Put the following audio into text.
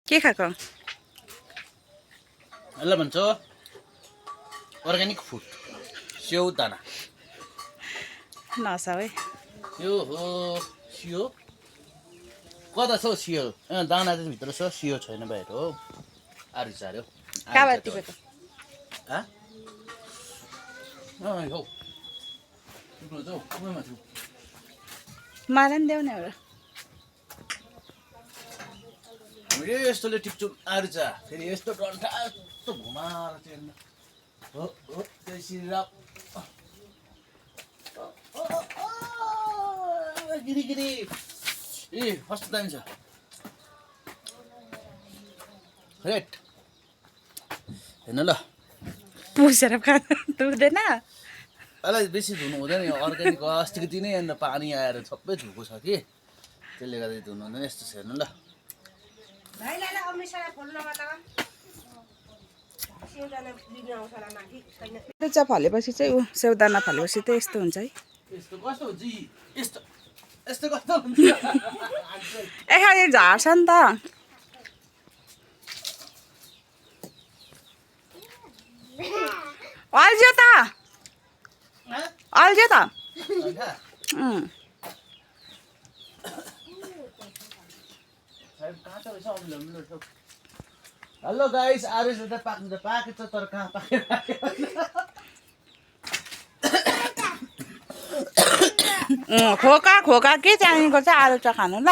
के खाएको ल भन्छ अर्ग्यानिक फुड स्याउ दाना नसा है यो हो सियो कता छ हौ सियो दाना चाहिँ भित्र छ सियो छैन बाहिर हो आरु चार्यो कहाँबाट टिपेको हौ मलाई पनि देऊ न एउटा हामीले यस्तोले टिप्छौँ आरुचा फेरि यस्तो डन्ठा यस्तो घुमाएर चाहिँ हो हो त्यसरी गिरी ए कस्तो दामी छ रेट हेर्नु ल पुसेर खानु दुख्दैन अलि बेसी धुनु हुँदैन यो अर्ग्यानिक अस्तिको दिनै अन्त पानी आएर सबै धुएको छ कि त्यसले गर्दा धुनु हुँदैन यस्तो छ हेर्नु ल आरुचा फलेपछि चाहिँ ऊ स्याउदाना फलेपछि चाहिँ यस्तो हुन्छ है यस्तो कस्तो हुन्छ यस्तो यस्तो कस्तो हुन्छ खालि झार्छ नि त अल्झ्यो त अल्झ्यो त हेलो गाइस आरुस त पाक्नु त पाकेछ तर कहाँ पाकेर खोका खोका के चाहिएको छ आरुचा खानु ल